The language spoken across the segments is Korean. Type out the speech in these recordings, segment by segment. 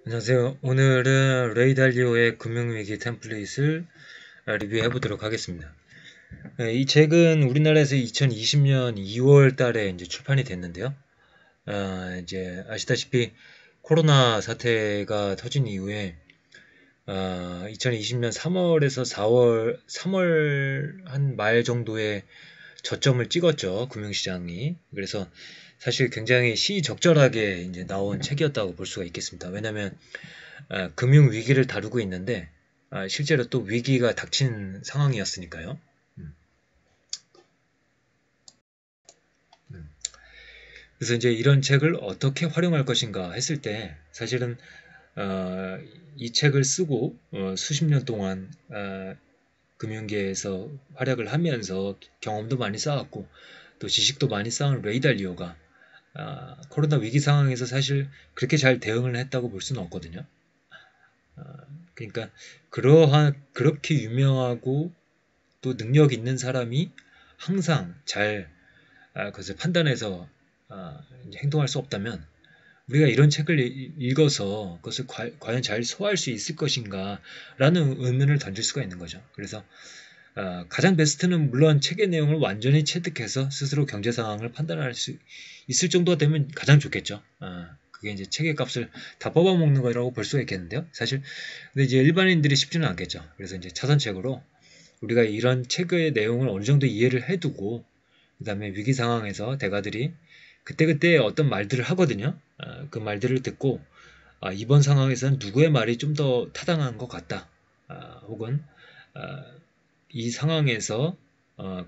안녕하세요. 오늘은 레이 달리오의 금융위기 템플릿을 리뷰해 보도록 하겠습니다. 이 책은 우리나라에서 2020년 2월 달에 이제 출판이 됐는데요. 이제 아시다시피 코로나 사태가 터진 이후에 2020년 3월에서 3월 한 말 정도에 저점을 찍었죠. 금융시장이. 그래서 사실 굉장히 시적절하게 이제 나온 책이었다고 볼 수가 있겠습니다. 왜냐하면 금융 위기를 다루고 있는데 실제로 또 위기가 닥친 상황이었으니까요. 음, 음. 그래서 이제 이런 책을 어떻게 활용할 것인가 했을 때 사실은 어, 이 책을 쓰고 수십 년 동안 금융계에서 활약을 하면서 경험도 많이 쌓았고 또 지식도 많이 쌓은 레이 달리오가 코로나 위기 상황에서 사실 그렇게 잘 대응을 했다고 볼 수는 없거든요. 아, 그러니까 그렇게 유명하고 또 능력 있는 사람이 항상 잘 그것을 판단해서 이제 행동할 수 없다면 우리가 이런 책을 읽어서 그것을 과연 잘 소화할 수 있을 것인가 라는 의문을 던질 수가 있는 거죠. 그래서 가장 베스트는 물론 책의 내용을 완전히 체득해서 스스로 경제 상황을 판단할 수 있을 정도가 되면 가장 좋겠죠. 그게 이제 책의 값을 다 뽑아먹는 거라고 볼 수가 있겠는데요. 사실 근데 이제 일반인들이 쉽지는 않겠죠. 그래서 이제 차선책으로 우리가 이런 책의 내용을 어느 정도 이해를 해두고 그다음에 위기 상황에서 대가들이 그때그때 어떤 말들을 하거든요. 그 말들을 듣고 이번 상황에서는 누구의 말이 좀 더 타당한 것 같다. 혹은 아, 이 상황에서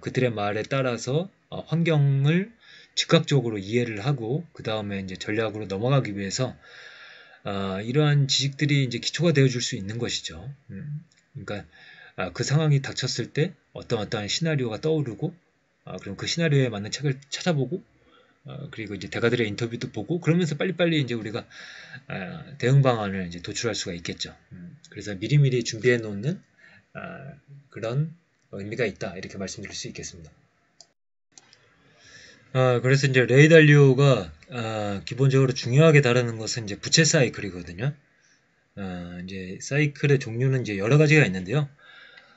그들의 말에 따라서 환경을 즉각적으로 이해를 하고 그 다음에 이제 전략으로 넘어가기 위해서 이러한 지식들이 이제 기초가 되어줄 수 있는 것이죠. 그러니까 그 상황이 닥쳤을 때 어떠한 시나리오가 떠오르고 그럼 그 시나리오에 맞는 책을 찾아보고 그리고 이제 대가들의 인터뷰도 보고 그러면서 빨리빨리 이제 우리가 대응 방안을 이제 도출할 수가 있겠죠. 그래서 미리미리 준비해 놓는 그런 의미가 있다 이렇게 말씀드릴 수 있겠습니다. 그래서 이제 레이 달리오가 기본적으로 중요하게 다루는 것은 이제 부채 사이클이거든요. 이제 사이클의 종류는 이제 여러 가지가 있는데요.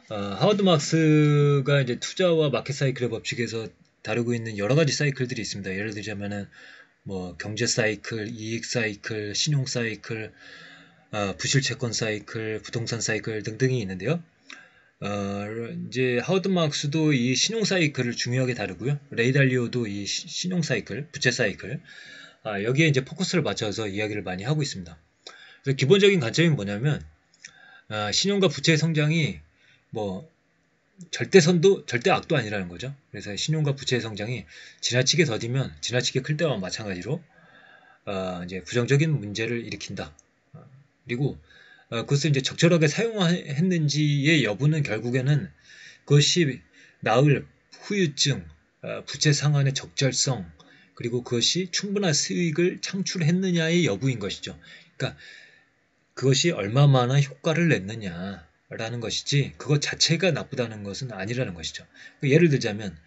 하워드 막스가 이제 투자와 마켓 사이클의 법칙에서 다루고 있는 여러 가지 사이클들이 있습니다. 예를 들자면은 뭐 경제 사이클, 이익 사이클, 신용 사이클, 부실 채권 사이클, 부동산 사이클 등등이 있는데요. 이제 하워드 막스도 이 신용 사이클을 중요하게 다루고요. 레이 달리오도 이 신용 사이클, 부채 사이클, 여기에 이제 포커스를 맞춰서 이야기를 많이 하고 있습니다. 그래서 기본적인 관점이 뭐냐면, 신용과 부채의 성장이 뭐 절대선도 절대악도 아니라는 거죠. 그래서 신용과 부채의 성장이 지나치게 더디면 지나치게 클 때와 마찬가지로 이제 부정적인 문제를 일으킨다. 그리고 그것을 이제 적절하게 사용했는지의 여부는 결국에는 그것이 나을 후유증, 부채 상환의 적절성, 그리고 그것이 충분한 수익을 창출했느냐의 여부인 것이죠. 그러니까 그것이 얼마만한 효과를 냈느냐라는 것이지 그것 자체가 나쁘다는 것은 아니라는 것이죠. 예를 들자면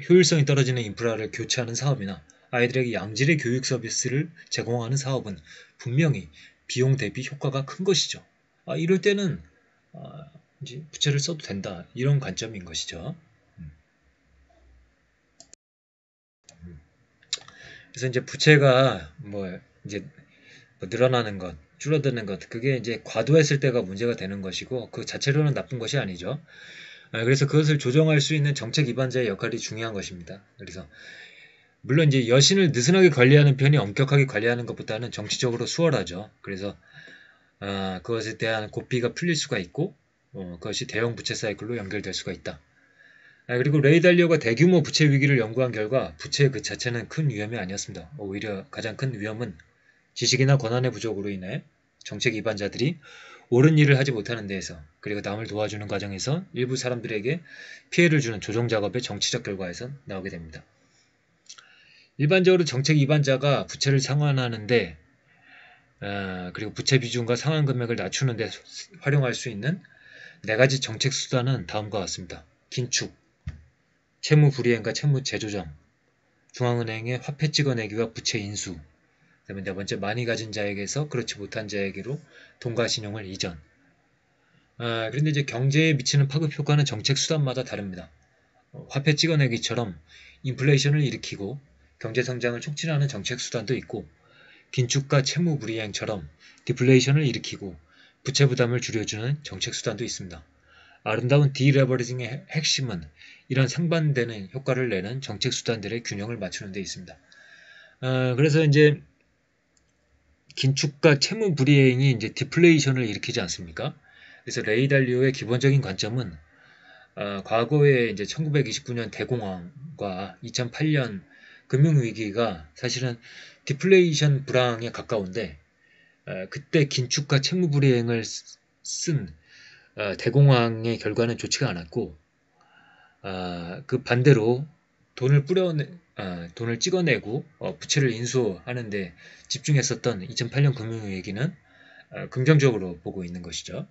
효율성이 떨어지는 인프라를 교체하는 사업이나 아이들에게 양질의 교육 서비스를 제공하는 사업은 분명히 비용 대비 효과가 큰 것이죠. 이럴 때는 이제 부채를 써도 된다 이런 관점인 것이죠. 그래서 이제 부채가 뭐 이제 뭐 늘어나는 것, 줄어드는 것, 그게 이제 과도했을 때가 문제가 되는 것이고 그 자체로는 나쁜 것이 아니죠. 그래서 그것을 조정할 수 있는 정책 기반자의 역할이 중요한 것입니다. 그래서 물론 이제 여신을 느슨하게 관리하는 편이 엄격하게 관리하는 것보다는 정치적으로 수월하죠. 그래서 그것에 대한 고삐가 풀릴 수가 있고 그것이 대형 부채 사이클로 연결될 수가 있다. 그리고 레이 달리오가 대규모 부채 위기를 연구한 결과 부채 그 자체는 큰 위험이 아니었습니다. 오히려 가장 큰 위험은 지식이나 권한의 부족으로 인해 정책 위반자들이 옳은 일을 하지 못하는 데에서 그리고 남을 도와주는 과정에서 일부 사람들에게 피해를 주는 조정 작업의 정치적 결과에서 나오게 됩니다. 일반적으로 정책 위반자가 부채를 상환하는데 그리고 부채 비중과 상환 금액을 낮추는 데 활용할 수 있는 네 가지 정책 수단은 다음과 같습니다. 긴축, 채무 불이행과 채무 재조정, 중앙은행의 화폐 찍어내기와 부채 인수, 그다음에 네 번째, 많이 가진 자에게서 그렇지 못한 자에게로 돈과 신용을 이전. 그런데 이제 경제에 미치는 파급 효과는 정책 수단마다 다릅니다. 화폐 찍어내기처럼 인플레이션을 일으키고 경제 성장을 촉진하는 정책 수단도 있고, 긴축과 채무 불이행처럼 디플레이션을 일으키고 부채 부담을 줄여주는 정책 수단도 있습니다. 아름다운 디레버리징의 핵심은 이런 상반되는 효과를 내는 정책 수단들의 균형을 맞추는 데 있습니다. 그래서 이제 긴축과 채무 불이행이 이제 디플레이션을 일으키지 않습니까? 그래서 레이 달리오의 기본적인 관점은 과거에 이제 1929년 대공황과 2008년 금융위기가 사실은 디플레이션 불황에 가까운데, 그때 긴축과 채무 불이행을 쓴 대공황의 결과는 좋지가 않았고, 그 반대로 돈을 찍어내고 부채를 인수하는데 집중했었던 2008년 금융위기는 긍정적으로 보고 있는 것이죠.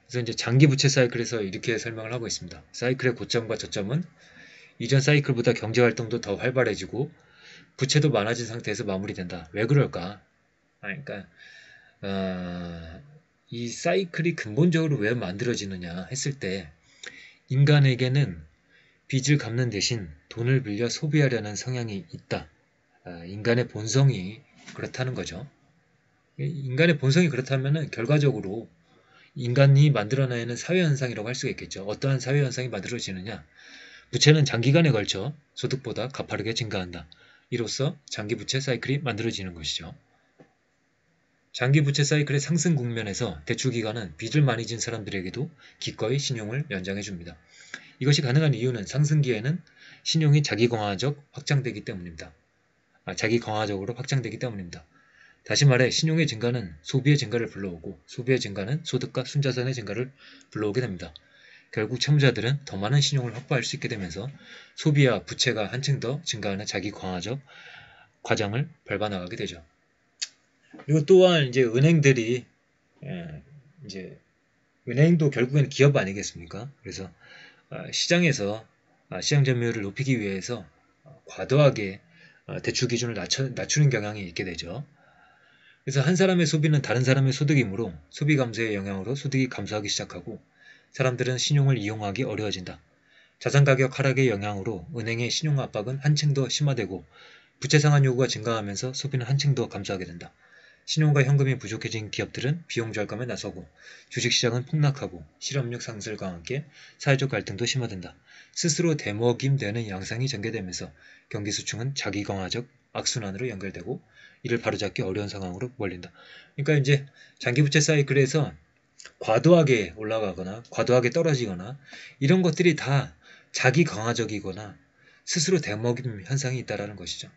그래서 이제 장기 부채 사이클에서 이렇게 설명을 하고 있습니다. 사이클의 고점과 저점은 이전 사이클보다 경제 활동도 더 활발해지고 부채도 많아진 상태에서 마무리된다. 왜 그럴까? 그러니까 이 사이클이 근본적으로 왜 만들어지느냐 했을 때, 인간에게는 빚을 갚는 대신 돈을 빌려 소비하려는 성향이 있다. 인간의 본성이 그렇다는 거죠. 인간의 본성이 그렇다면 결과적으로 인간이 만들어내는 사회현상이라고 할 수가 있겠죠. 어떠한 사회현상이 만들어지느냐. 부채는 장기간에 걸쳐 소득보다 가파르게 증가한다. 이로써 장기부채 사이클이 만들어지는 것이죠. 장기부채 사이클의 상승 국면에서 대출기관은 빚을 많이 진 사람들에게도 기꺼이 신용을 연장해줍니다. 이것이 가능한 이유는 상승기에는 신용이 자기강화적으로 확장되기 때문입니다. 다시 말해 신용의 증가는 소비의 증가를 불러오고, 소비의 증가는 소득과 순자산의 증가를 불러오게 됩니다. 결국 채무자들은 더 많은 신용을 확보할 수 있게 되면서 소비와 부채가 한층 더 증가하는 자기강화적 과정을 밟아나가게 되죠. 그리고 또한 이제 은행들이 이제 은행도 결국에는 기업 아니겠습니까? 그래서 시장에서 시장 점유율을 높이기 위해서 과도하게 대출 기준을 낮추는 경향이 있게 되죠. 그래서 한 사람의 소비는 다른 사람의 소득이므로 소비 감소의 영향으로 소득이 감소하기 시작하고 사람들은 신용을 이용하기 어려워진다. 자산 가격 하락의 영향으로 은행의 신용 압박은 한층 더 심화되고 부채 상환 요구가 증가하면서 소비는 한층 더 감소하게 된다. 신용과 현금이 부족해진 기업들은 비용 절감에 나서고 주식시장은 폭락하고 실업률 상승과 함께 사회적 갈등도 심화된다. 스스로 대먹임되는 양상이 전개되면서 경기수층은 자기강화적 악순환으로 연결되고 이를 바로잡기 어려운 상황으로 몰린다. 그러니까 이제 장기부채 사이클에서 과도하게 올라가거나 과도하게 떨어지거나 이런 것들이 다 자기강화적이거나 스스로 대먹임 현상이 있다는 것이죠.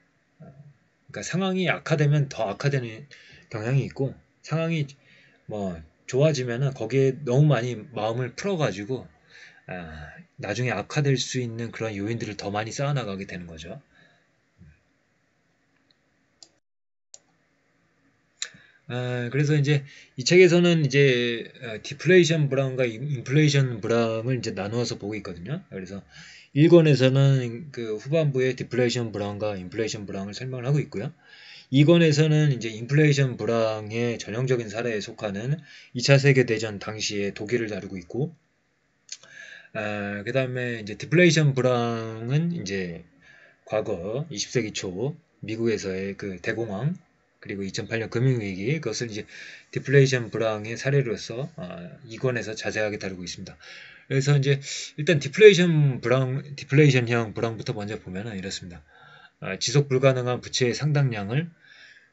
그러니까 상황이 악화되면 더 악화되는 경향이 있고, 상황이 뭐 좋아지면은 거기에 너무 많이 마음을 풀어가지고 나중에 악화될 수 있는 그런 요인들을 더 많이 쌓아나가게 되는 거죠. 그래서 이제 이 책에서는 이제 디플레이션 불황과 인플레이션 불황을 이제 나누어서 보고 있거든요. 그래서 1권에서는 그 후반부에 디플레이션 불황과 인플레이션 불황을 설명을 하고 있고요. 2권에서는 이제 인플레이션 불황의 전형적인 사례에 속하는 2차 세계대전 당시의 독일을 다루고 있고, 그 다음에 이제 디플레이션 불황은 이제 과거 20세기 초 미국에서의 그 대공황, 그리고 2008년 금융위기, 그것을 이제 디플레이션 불황의 사례로서 2권에서 자세하게 다루고 있습니다. 그래서 이제 일단 디플레이션형 불황부터 먼저 보면은 이렇습니다. 지속 불가능한 부채의 상당량을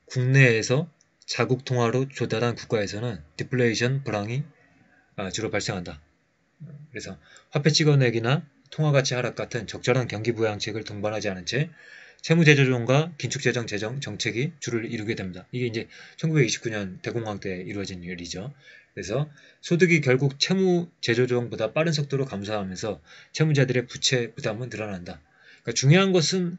국내에서 자국 통화로 조달한 국가에서는 디플레이션 불황이 주로 발생한다. 그래서 화폐 찍어내기나 통화가치 하락 같은 적절한 경기 부양책을 동반하지 않은 채 채무제조정과 긴축재정 정책이 주를 이루게 됩니다. 이게 이제 1929년 대공황 때 이루어진 일이죠. 그래서 소득이 결국 채무제조정보다 빠른 속도로 감소하면서 채무자들의 부채 부담은 늘어난다. 그러니까 중요한 것은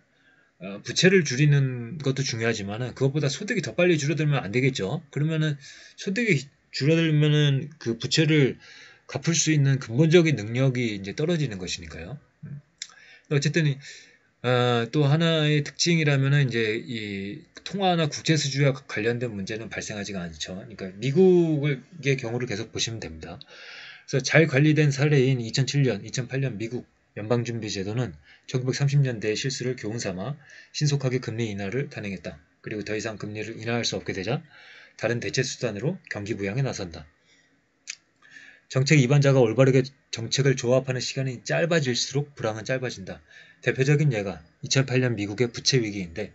부채를 줄이는 것도 중요하지만 그것보다 소득이 더 빨리 줄어들면 안 되겠죠. 그러면은 소득이 줄어들면은 그 부채를 갚을 수 있는 근본적인 능력이 이제 떨어지는 것이니까요. 어쨌든 또 하나의 특징이라면은 이제 이 통화나 국제 수주와 관련된 문제는 발생하지가 않죠. 그러니까 미국의 경우를 계속 보시면 됩니다. 그래서 잘 관리된 사례인 2007년, 2008년 미국 연방준비제도는 1930년대의 실수를 교훈 삼아 신속하게 금리 인하를 단행했다. 그리고 더 이상 금리를 인하할 수 없게 되자 다른 대체 수단으로 경기 부양에 나선다. 정책 입안자가 올바르게 정책을 조합하는 시간이 짧아질수록 불황은 짧아진다. 대표적인 예가 2008년 미국의 부채 위기인데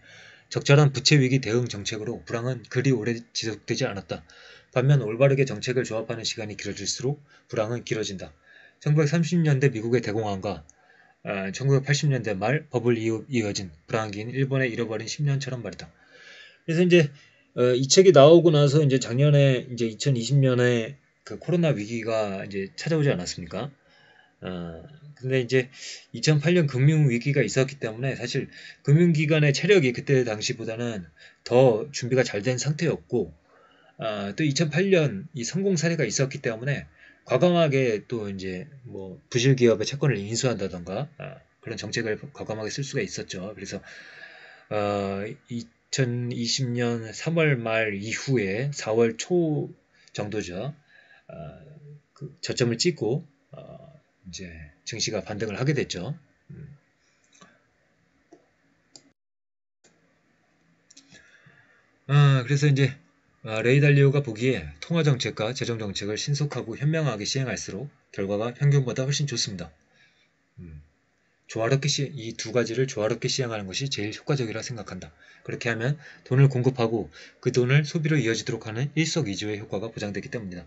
적절한 부채 위기 대응 정책으로 불황은 그리 오래 지속되지 않았다. 반면 올바르게 정책을 조합하는 시간이 길어질수록 불황은 길어진다. 1930년대 미국의 대공황과 1980년대 말 버블 이어진 불황기인 일본의 잃어버린 10년처럼 말이다. 그래서 이제 이 책이 나오고 나서 이제 작년에 이제 2020년에 그 코로나 위기가 이제 찾아오지 않았습니까? 근데 이제 2008년 금융 위기가 있었기 때문에 사실 금융기관의 체력이 그때 당시보다는 더 준비가 잘 된 상태였고, 또 2008년 이 성공 사례가 있었기 때문에 과감하게 또 이제 뭐 부실 기업의 채권을 인수한다던가 그런 정책을 과감하게 쓸 수가 있었죠. 그래서 2020년 3월 말 이후에 4월 초 정도죠. 그 저점을 찍고 이제 증시가 반등을 하게 됐죠. 그래서 이제 레이 달리오가 보기에 통화 정책과 재정 정책을 신속하고 현명하게 시행할수록 결과가 평균보다 훨씬 좋습니다. 음. 이 두 가지를 조화롭게 시행하는 것이 제일 효과적이라 생각한다. 그렇게 하면 돈을 공급하고 그 돈을 소비로 이어지도록 하는 일석이조의 효과가 보장되기 때문이다.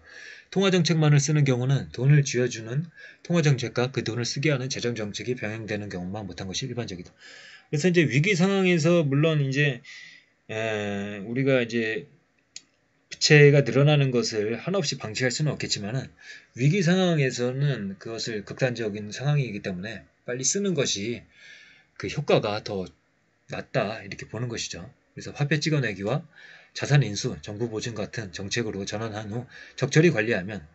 통화정책만을 쓰는 경우는 돈을 쥐어주는 통화정책과 그 돈을 쓰게 하는 재정정책이 병행되는 경우만 못한 것이 일반적이다. 그래서 이제 위기 상황에서 물론 이제 우리가 이제 부채가 늘어나는 것을 한없이 방치할 수는 없겠지만은 위기 상황에서는 그것을 극단적인 상황이기 때문에 빨리 쓰는 것이 그 효과가 더 낫다 이렇게 보는 것이죠. 그래서 화폐 찍어내기와 자산 인수, 정부 보증 같은 정책으로 전환한 후 적절히 관리하면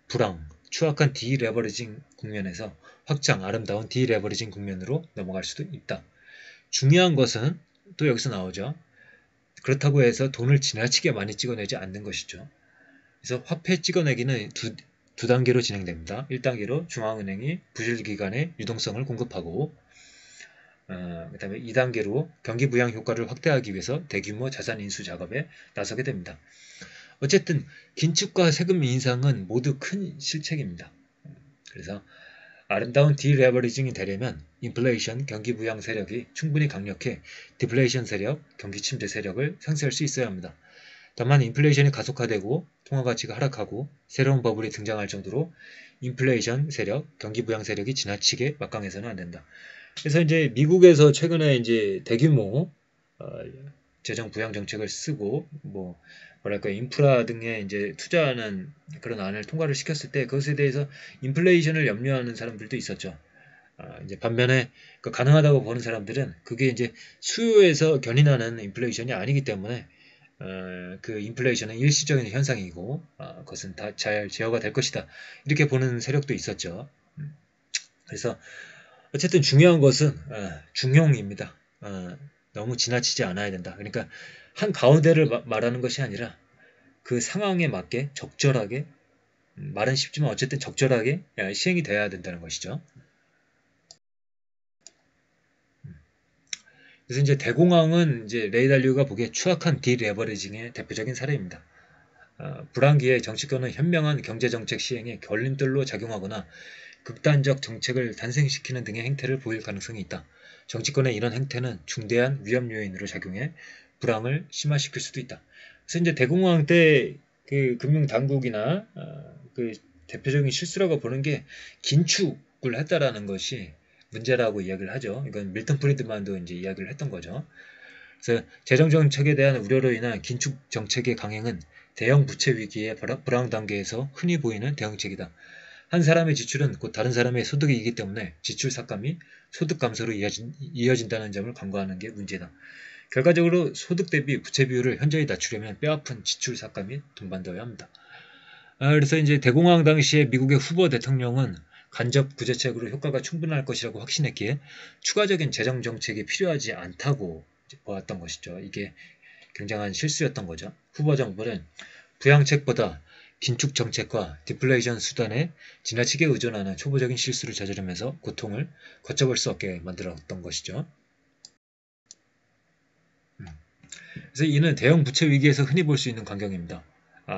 불황, 추악한 디레버리징 국면에서 확장, 아름다운 디레버리징 국면으로 넘어갈 수도 있다. 중요한 것은 또 여기서 나오죠. 그렇다고 해서 돈을 지나치게 많이 찍어내지 않는 것이죠. 그래서 화폐 찍어내기는 두 단계로 진행됩니다. 1단계로 중앙은행이 부실기관에 유동성을 공급하고 그 다음에 2단계로 경기 부양 효과를 확대하기 위해서 대규모 자산 인수 작업에 나서게 됩니다. 어쨌든 긴축과 세금 인상은 모두 큰 실책입니다. 그래서 아름다운 디레버리징이 되려면 인플레이션, 경기 부양 세력이 충분히 강력해 디플레이션 세력, 경기 침체 세력을 상쇄할 수 있어야 합니다. 다만 인플레이션이 가속화되고 통화 가치가 하락하고 새로운 버블이 등장할 정도로 인플레이션 세력, 경기 부양 세력이 지나치게 막강해서는 안 된다. 그래서 이제 미국에서 최근에 이제 대규모 재정 부양 정책을 쓰고 뭐 뭐랄까 인프라 등에 이제 투자하는 그런 안을 통과를 시켰을 때 그것에 대해서 인플레이션을 염려하는 사람들도 있었죠. 이제 반면에 그 가능하다고 보는 사람들은 그게 이제 수요에서 견인하는 인플레이션이 아니기 때문에 그 인플레이션은 일시적인 현상이고 그것은 다 잘 제어가 될 것이다. 이렇게 보는 세력도 있었죠. 그래서 어쨌든 중요한 것은 중용입니다. 너무 지나치지 않아야 된다. 그러니까 한 가운데를 말하는 것이 아니라 그 상황에 맞게 적절하게 말은 쉽지만 어쨌든 적절하게 시행이 돼야 된다는 것이죠. 그래서 이제 대공황은 이제 레이 달리오가 보기에 추악한 디레버리징의 대표적인 사례입니다. 불황기에 정치권은 현명한 경제정책 시행에 걸림돌로 작용하거나 극단적 정책을 단행시키는 등의 행태를 보일 가능성이 있다. 정치권의 이런 행태는 중대한 위험 요인으로 작용해 불황을 심화시킬 수도 있다. 그래서 이제 대공황 때 그 금융 당국이나 그 대표적인 실수라고 보는 게 긴축을 했다라는 것이 문제라고 이야기를 하죠. 이건 밀턴 프리드만도 이제 이야기를 했던 거죠. 그래서 재정 정책에 대한 우려로 인한 긴축 정책의 강행은 대형 부채 위기의 불황 단계에서 흔히 보이는 대응책이다. 한 사람의 지출은 곧 다른 사람의 소득이기 때문에 지출 삭감이 소득 감소로 이어진다는 점을 간과하는 게 문제다. 결과적으로 소득 대비 부채 비율을 현저히 낮추려면 뼈아픈 지출 삭감이 동반되어야 합니다. 그래서 이제 대공황 당시에 미국의 후보 대통령은 간접 구제책으로 효과가 충분할 것이라고 확신했기에 추가적인 재정 정책이 필요하지 않다고 보았던 것이죠. 이게 굉장한 실수였던 거죠. 후보 정부는 부양책보다 긴축 정책과 디플레이션 수단에 지나치게 의존하는 초보적인 실수를 저지르면서 고통을 걷잡을 수 없게 만들었던 것이죠. 그래서 이는 대형 부채 위기에서 흔히 볼 수 있는 광경입니다.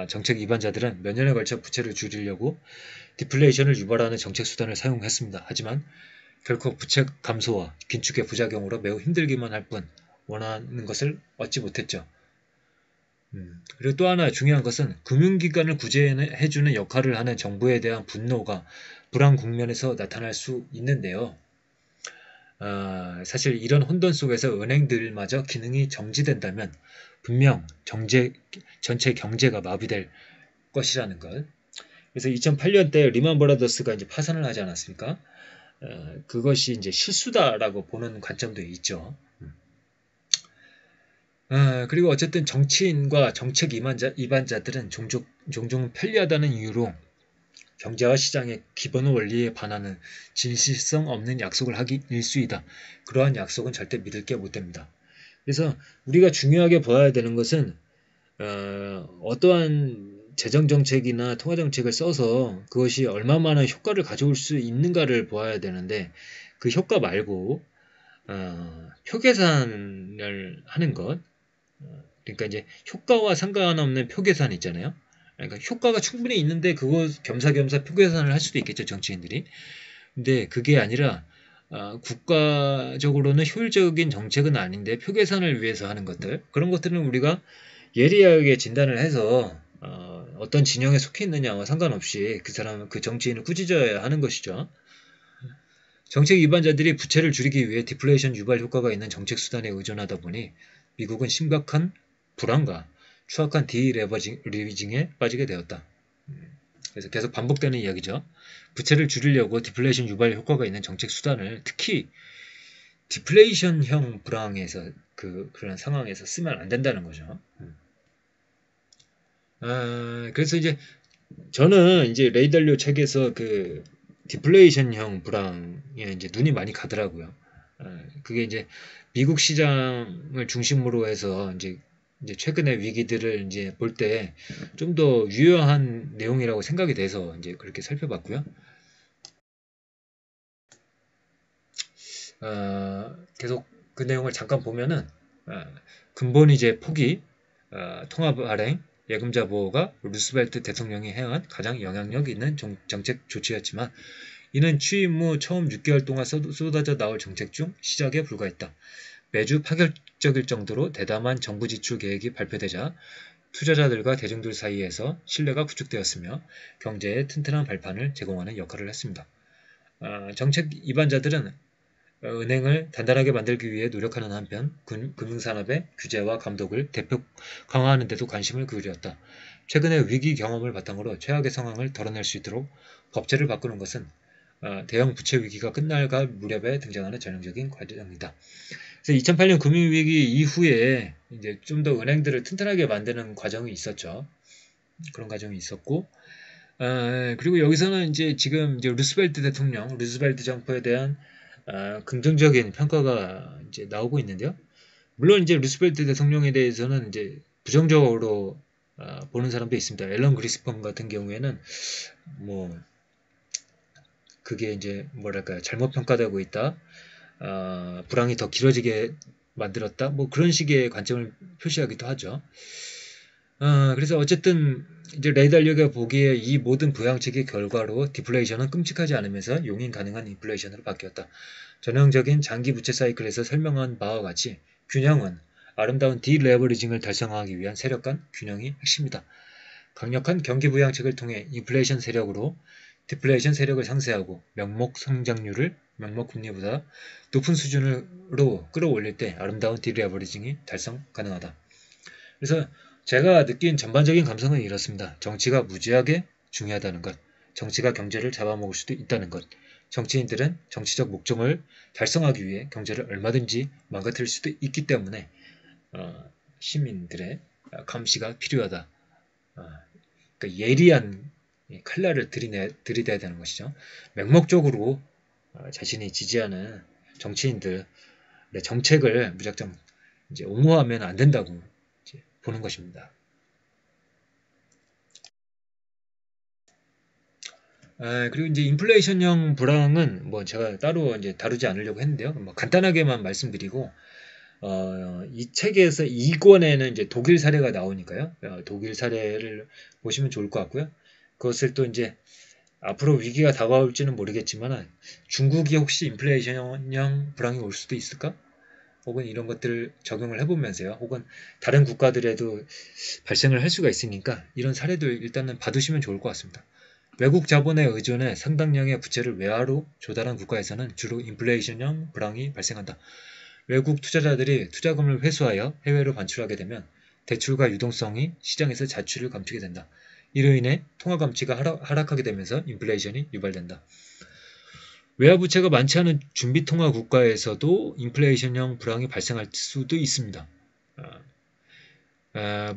정책 위반자들은 몇 년에 걸쳐 부채를 줄이려고 디플레이션을 유발하는 정책 수단을 사용했습니다. 하지만 결코 부채 감소와 긴축의 부작용으로 매우 힘들기만 할 뿐 원하는 것을 얻지 못했죠. 그리고 또 하나 중요한 것은 금융기관을 구제해주는 역할을 하는 정부에 대한 분노가 불안 국면에서 나타날 수 있는데요. 사실 이런 혼돈 속에서 은행들마저 기능이 정지된다면 분명 전체 경제가 마비될 것이라는 것. 그래서 2008년 때 리만 브라더스가 이제 파산을 하지 않았습니까? 그것이 이제 실수다라고 보는 관점도 있죠. 그리고 어쨌든 정치인과 정책 위반자들은 종종 편리하다는 이유로 경제와 시장의 기본 원리에 반하는 진실성 없는 약속을 하기 일쑤이다. 그러한 약속은 절대 믿을 게 못 됩니다. 그래서 우리가 중요하게 봐야 되는 것은 어떠한 재정정책이나 통화정책을 써서 그것이 얼마만한 효과를 가져올 수 있는가를 보아야 되는데 그 효과 말고 표계산을 하는 것, 그러니까 이제 효과와 상관없는 표계산 있잖아요. 그러니까 효과가 충분히 있는데 그거 겸사겸사 표계산을 할 수도 있겠죠, 정치인들이. 근데 그게 아니라 국가적으로는 효율적인 정책은 아닌데 표계산을 위해서 하는 것들, 그런 것들은 우리가 예리하게 진단을 해서 어떤 진영에 속해 있느냐와 상관없이 그 정치인을 꾸짖어야 하는 것이죠. 정책 위반자들이 부채를 줄이기 위해 디플레이션 유발 효과가 있는 정책 수단에 의존하다 보니 미국은 심각한 불안과 추악한 디레버리징에 빠지게 되었다. 그래서 계속 반복되는 이야기죠. 부채를 줄이려고 디플레이션 유발 효과가 있는 정책 수단을 특히 디플레이션형 불황에서 그런 상황에서 쓰면 안 된다는 거죠. 그래서 이제 저는 이제 레이 달리오 책에서 그 디플레이션형 불황에 이제 눈이 많이 가더라고요. 그게 이제 미국 시장을 중심으로 해서 이제 최근의 위기들을 이제 볼 때 좀 더 유효한 내용이라고 생각이 돼서 이제 그렇게 살펴봤고요. 계속 그 내용을 잠깐 보면은 근본 이제 포기, 통합 발행, 예금자 보호가 루스벨트 대통령이 해온 가장 영향력 있는 정책 조치였지만 이는 취임 후 처음 6개월 동안 쏟아져 나올 정책 중 시작에 불과했다. 매주 파격적일 정도로 대담한 정부 지출 계획이 발표되자 투자자들과 대중들 사이에서 신뢰가 구축되었으며 경제에 튼튼한 발판을 제공하는 역할을 했습니다. 정책 위반자들은 은행을 단단하게 만들기 위해 노력하는 한편 금융산업의 규제와 감독을 대폭 강화하는 데도 관심을 기울였다. 최근의 위기 경험을 바탕으로 최악의 상황을 덜어낼 수 있도록 법제를 바꾸는 것은 대형 부채 위기가 끝날까 무렵에 등장하는 전형적인 과정이다. 그래서 2008년 금융위기 이후에 이제 좀 더 은행들을 튼튼하게 만드는 과정이 있었죠. 그런 과정이 있었고, 그리고 여기서는 이제 지금 이제 루스벨트 정부에 대한 긍정적인 평가가 이제 나오고 있는데요. 물론 이제 루스벨트 대통령에 대해서는 이제 부정적으로 보는 사람도 있습니다. 앨런 그리스펌 같은 경우에는 뭐 그게 이제 뭐랄까요, 잘못 평가되고 있다. 불황이 더 길어지게 만들었다. 뭐 그런 식의 관점을 표시하기도 하죠. 그래서 어쨌든 이제 레이 달리오가 보기에 이 모든 부양책의 결과로 디플레이션은 끔찍하지 않으면서 용인 가능한 인플레이션으로 바뀌었다. 전형적인 장기 부채 사이클에서 설명한 바와 같이 균형은 아름다운 디레버리징을 달성하기 위한 세력 간 균형이 핵심이다. 강력한 경기 부양책을 통해 인플레이션 세력으로 디플레이션 세력을 상쇄하고 명목 금리보다 높은 수준으로 끌어올릴 때 아름다운 디레버리징이 달성 가능하다. 그래서 제가 느낀 전반적인 감성은 이렇습니다. 정치가 무지하게 중요하다는 것, 정치가 경제를 잡아먹을 수도 있다는 것, 정치인들은 정치적 목적을 달성하기 위해 경제를 얼마든지 망가뜨릴 수도 있기 때문에 시민들의 감시가 필요하다. 그러니까 예리한 칼날을 들이대야 되는 것이죠. 맹목적으로 자신이 지지하는 정치인들의 정책을 무작정 이제 옹호하면 안 된다고 이제 보는 것입니다. 그리고 이제 인플레이션형 불황은 뭐 제가 따로 이제 다루지 않으려고 했는데요. 뭐 간단하게만 말씀드리고 이 책에서 2권에는 이제 독일 사례가 나오니까요. 독일 사례를 보시면 좋을 것 같고요. 그것을 또 이제 앞으로 위기가 다가올지는 모르겠지만 중국이 혹시 인플레이션형 불황이 올 수도 있을까? 혹은 이런 것들을 적용을 해보면서요. 혹은 다른 국가들에도 발생을 할 수가 있으니까 이런 사례들 일단은 봐두시면 좋을 것 같습니다. 외국 자본에 의존해 상당량의 부채를 외화로 조달한 국가에서는 주로 인플레이션형 불황이 발생한다. 외국 투자자들이 투자금을 회수하여 해외로 반출하게 되면 대출과 유동성이 시장에서 자출을 감추게 된다. 이로 인해 통화 가치가 하락하게 되면서 인플레이션이 유발된다. 외화 부채가 많지 않은 준비 통화 국가에서도 인플레이션형 불황이 발생할 수도 있습니다.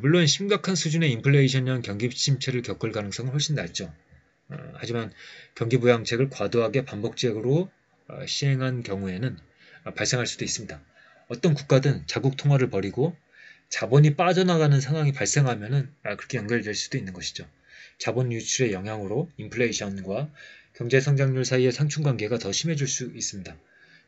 물론 심각한 수준의 인플레이션형 경기 침체를 겪을 가능성은 훨씬 낮죠. 하지만 경기 부양책을 과도하게 반복적으로 시행한 경우에는 발생할 수도 있습니다. 어떤 국가든 자국 통화를 벌이고 자본이 빠져나가는 상황이 발생하면 그렇게 연결될 수도 있는 것이죠. 자본 유출의 영향으로 인플레이션과 경제 성장률 사이의 상충관계가 더 심해질 수 있습니다.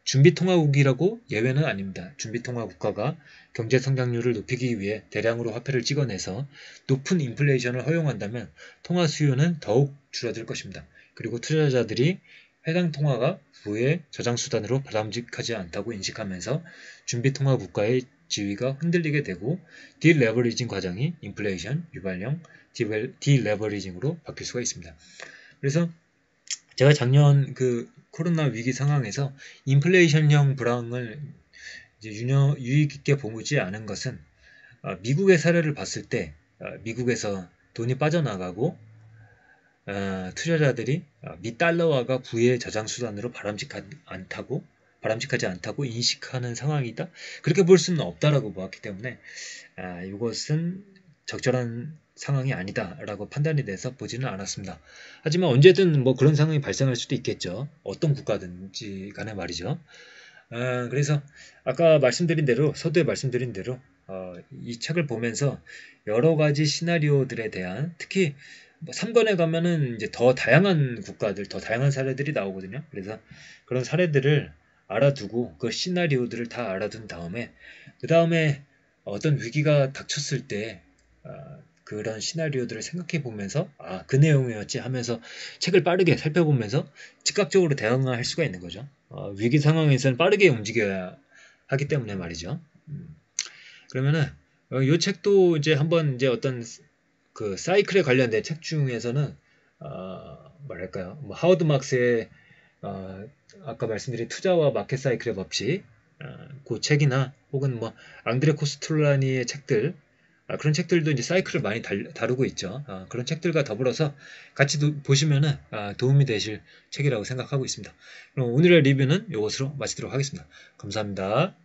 준비통화국이라고 예외는 아닙니다. 준비통화국가가 경제 성장률을 높이기 위해 대량으로 화폐를 찍어내서 높은 인플레이션을 허용한다면 통화 수요는 더욱 줄어들 것입니다. 그리고 투자자들이 해당 통화가 부의 저장수단으로 바람직하지 않다고 인식하면서 준비통화국가의 지위가 흔들리게 되고 딜레버리징 과정이 인플레이션 유발형 딜레버리징으로 바뀔 수가 있습니다. 그래서 제가 작년 그 코로나 위기 상황에서 인플레이션형 불황을 이제 유익 있게 보지 않은 것은 미국의 사례를 봤을 때 미국에서 돈이 빠져나가고 투자자들이 미 달러화가 부의 저장 수단으로 바람직하지 않다고 인식하는 상황이다. 그렇게 볼 수는 없다라고 보았기 때문에 이것은 적절한 상황이 아니다라고 판단이 돼서 보지는 않았습니다. 하지만 언제든 뭐 그런 상황이 발생할 수도 있겠죠. 어떤 국가든지 간에 말이죠. 그래서 아까 말씀드린 대로 서두에 말씀드린 대로 이 책을 보면서 여러 가지 시나리오들에 대한 특히 3권에 가면은 이제 더 다양한 국가들, 더 다양한 사례들이 나오거든요. 그래서 그런 사례들을 알아두고 그 시나리오들을 다 알아둔 다음에 그 다음에 어떤 위기가 닥쳤을 때 그런 시나리오들을 생각해 보면서 그 내용이었지 하면서 책을 빠르게 살펴보면서 즉각적으로 대응할 수가 있는 거죠. 위기 상황에서는 빠르게 움직여야 하기 때문에 말이죠. 그러면은 이 책도 이제 한번 이제 어떤 그 사이클에 관련된 책 중에서는 뭐랄까요, 뭐 하워드 막스의 아까 말씀드린 투자와 마켓 사이클의 법칙, 그 책이나 혹은 뭐 앙드레 코스톨라니의 책들, 그런 책들도 이제 사이클을 많이 다루고 있죠. 그런 책들과 더불어서 같이 보시면은 도움이 되실 책이라고 생각하고 있습니다. 그럼 오늘의 리뷰는 이것으로 마치도록 하겠습니다. 감사합니다.